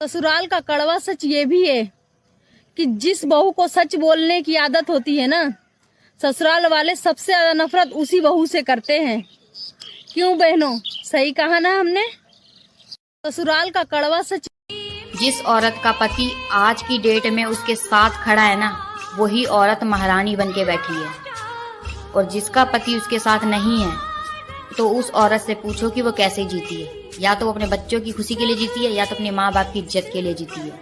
ससुराल का कड़वा सच ये भी है कि जिस बहू को सच बोलने की आदत होती है ना, ससुराल वाले सबसे ज्यादा नफरत उसी बहू से करते हैं। क्यों बहनों, सही कहा ना हमने? ससुराल का कड़वा सच। जिस औरत का पति आज की डेट में उसके साथ खड़ा है ना, वही औरत महारानी बन के बैठी है। और जिसका पति उसके साथ नहीं है, तो उस औरत से पूछो कि वो कैसे जीती है। या तो वो अपने बच्चों की खुशी के लिए जीती है, या तो अपने माँ बाप की इज्जत के लिए जीती है।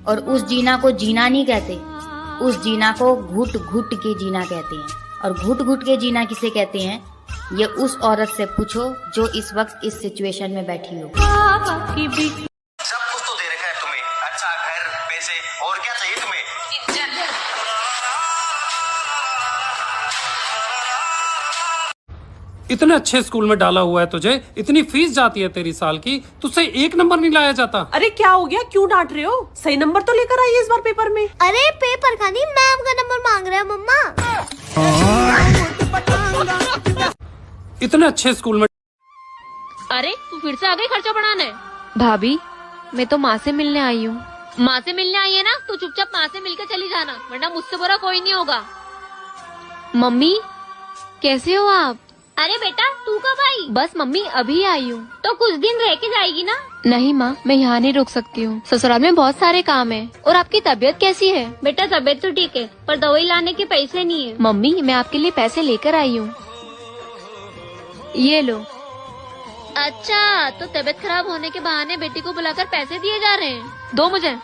और उस जीना को जीना नहीं कहते, उस जीना को घुट घुट के जीना कहते हैं। और घुट घुट के जीना किसे कहते हैं, ये उस औरत से पूछो जो इस वक्त इस सिचुएशन में बैठी हो। सब कुछ तो दे रखा है तुम्हें, अच्छा घर, पैसे, और क्या चाहिए तुम्हें? इतने अच्छे स्कूल में डाला हुआ है तुझे, इतनी फीस जाती है तेरी साल की, तुझसे 1 नंबर नहीं लाया जाता। अरे क्या हो गया, क्यों डांट रहे हो? सही नंबर तो लेकर आइए इस बार पेपर में। अरे पेपर का नहीं, मैम का नंबर मांग रहे हैं मम्मा। इतने अच्छे स्कूल में। अरे तू फिर से आ गई खर्चा बढ़ाने? भाभी, मैं तो माँ से मिलने आई हूँ। माँ से मिलने आई है ना, तो चुपचाप माँ से मिलकर चली जाना, वरना मुझसे बुरा कोई नहीं होगा। मम्मी, कैसे हो आप? अरे बेटा, तू कब आई? बस मम्मी अभी आई हूँ। तो कुछ दिन रह के जाएगी ना? नहीं माँ, मैं यहाँ नहीं रुक सकती हूँ, ससुराल में बहुत सारे काम है। और आपकी तबीयत कैसी है? बेटा तबीयत तो ठीक है, पर दवाई लाने के पैसे नहीं है। मम्मी, मैं आपके लिए पैसे लेकर आई हूँ, ये लो। अच्छा, तो तबीयत खराब होने के बहाने बेटी को बुलाकर पैसे दिए जा रहे हैं? दो मुझे।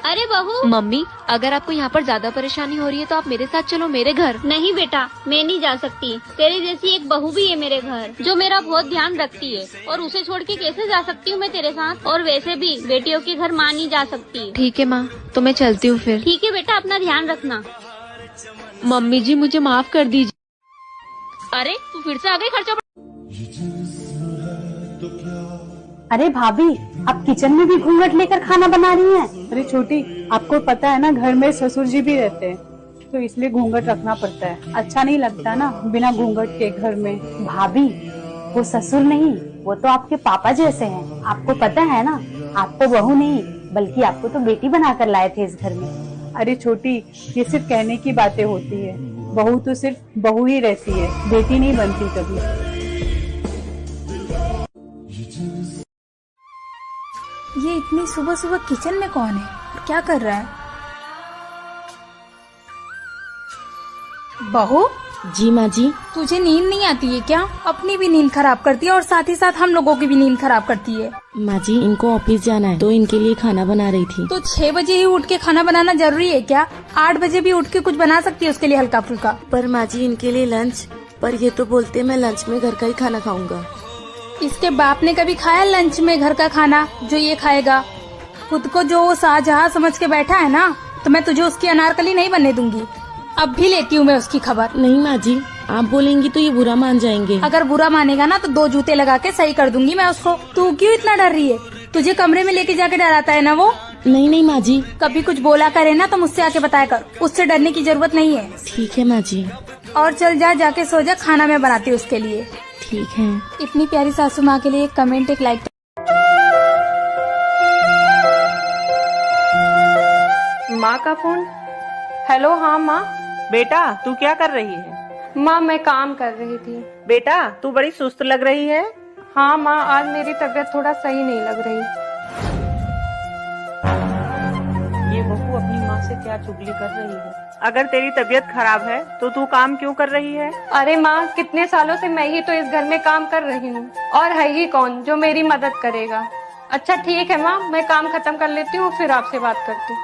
अरे बहू। मम्मी, अगर आपको यहाँ पर ज्यादा परेशानी हो रही है तो आप मेरे साथ चलो मेरे घर। नहीं बेटा, मैं नहीं जा सकती। तेरे जैसी एक बहू भी है मेरे घर, जो मेरा बहुत ध्यान रखती है, और उसे छोड़ के कैसे जा सकती हूँ मैं तेरे साथ? और वैसे भी बेटियों के घर माँ नहीं जा सकती। ठीक है माँ, तो मैं चलती हूँ फिर। ठीक है बेटा, अपना ध्यान रखना। मम्मी जी, मुझे माफ कर दीजिए। अरे तू फिर से आ गई खर्चा। अरे भाभी, आप किचन में भी घूंघट लेकर खाना बना रही हैं? अरे छोटी, आपको पता है ना, घर में ससुर जी भी रहते हैं, तो इसलिए घूंघट रखना पड़ता है। अच्छा नहीं लगता ना बिना घूंघट के घर में। भाभी, वो ससुर नहीं, वो तो आपके पापा जैसे हैं। आपको पता है ना, आपको बहू नहीं बल्कि आपको तो बेटी बनाकर लाए थे इस घर में। अरे छोटी, ये सिर्फ कहने की बातें होती है। बहू तो सिर्फ बहू ही रहती है, बेटी नहीं बनती कभी। ये इतनी सुबह सुबह किचन में कौन है और क्या कर रहा है? बहू। जी माँ जी। तुझे नींद नहीं आती है क्या? अपनी भी नींद खराब करती है और साथ ही साथ हम लोगों की भी नींद खराब करती है। माँ जी, इनको ऑफिस जाना है तो इनके लिए खाना बना रही थी। तो 6 बजे ही उठ के खाना बनाना जरूरी है क्या? 8 बजे भी उठ के कुछ बना सकती है उसके लिए हल्का फुल्का। पर माँ जी, इनके लिए लंच, पर ये तो बोलते मैं लंच में घर का ही खाना खाऊंगा। इसके बाप ने कभी खाया लंच में घर का खाना जो ये खाएगा? खुद को जो वो शाहजहां समझ के बैठा है ना, तो मैं तुझे उसकी अनारकली नहीं बनने दूंगी। अब भी लेती हूँ मैं उसकी खबर। नहीं माँ जी, आप बोलेंगी तो ये बुरा मान जाएंगे। अगर बुरा मानेगा ना तो 2 जूते लगा के सही कर दूंगी मैं उसको। तू क्यों इतना डर रही है? तुझे कमरे में लेके जाके डराता है ना वो? नहीं नहीं माँ जी। कभी कुछ बोला करे ना तो मुझसे आके बताया कर, उससे डरने की जरूरत नहीं है। ठीक है माँ जी। और चल जा, जाके सो जा, खाना मैं बनाती हूँ उसके लिए। ठीक है। इतनी प्यारी सासू माँ के लिए एक कमेंट, एक लाइक। माँ का फोन। हेलो। हाँ माँ। बेटा, तू क्या कर रही है? माँ, मैं काम कर रही थी। बेटा, तू बड़ी सुस्त लग रही है। हाँ माँ, आज मेरी तबीयत थोड़ा सही नहीं लग रही। ये बहू अपनी माँ से क्या चुगली कर रही है? अगर तेरी तबीयत खराब है तो तू काम क्यों कर रही है? अरे माँ, कितने सालों से मैं ही तो इस घर में काम कर रही हूँ, और है ही कौन जो मेरी मदद करेगा। अच्छा ठीक है माँ, मैं काम खत्म कर लेती हूँ, फिर आपसे बात करती हूँ।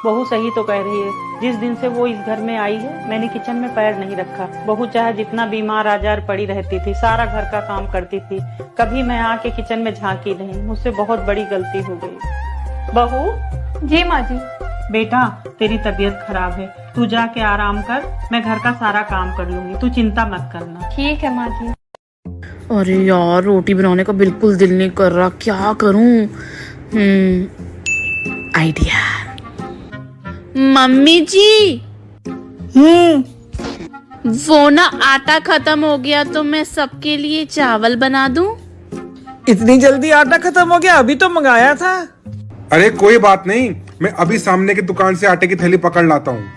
बहू सही तो कह रही है। जिस दिन से वो इस घर में आई है, मैंने किचन में पैर नहीं रखा। बहू चाहे जितना बीमार आजार पड़ी रहती थी, सारा घर का काम करती थी, कभी मैं आके किचन में झांकी नहीं। मुझसे बहुत बड़ी गलती हो गई। बहू। जी माँ जी। बेटा, तेरी तबीयत खराब है, तू जाके आराम कर, मैं घर का सारा काम कर लूंगी, तू चिंता मत करना। ठीक है माँ जी। अरे यार, रोटी बनाने का बिल्कुल दिल नहीं कर रहा, क्या करूं? आइडिया। मम्मी जी, वो ना आटा खत्म हो गया, तो मैं सबके लिए चावल बना दूं? इतनी जल्दी आटा खत्म हो गया? अभी तो मंगाया था। अरे कोई बात नहीं, मैं अभी सामने की दुकान से आटे की थैली पकड़ लाता हूँ।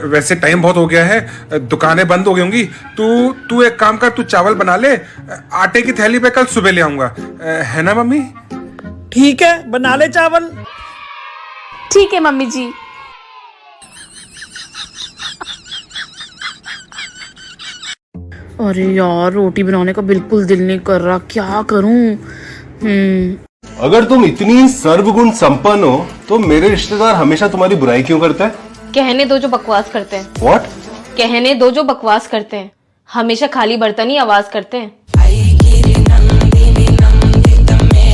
वैसे टाइम बहुत हो गया है, दुकानें बंद हो गई होंगी। तू एक काम कर, तू चावल बना ले, आटे की थैली पे कल सुबह ले आऊंगा, है ना मम्मी? ठीक है, बना ले चावल। ठीक है मम्मी जी। अरे यार, रोटी बनाने का बिल्कुल दिल नहीं कर रहा, क्या करूं? अगर तुम इतनी सर्वगुण संपन्न हो तो मेरे रिश्तेदार हमेशा तुम्हारी बुराई क्यों करते हैं? कहने दो जो बकवास करते हैं। What? कहने दो जो बकवास करते हैं, हमेशा खाली बर्तन ही आवाज करते हैं।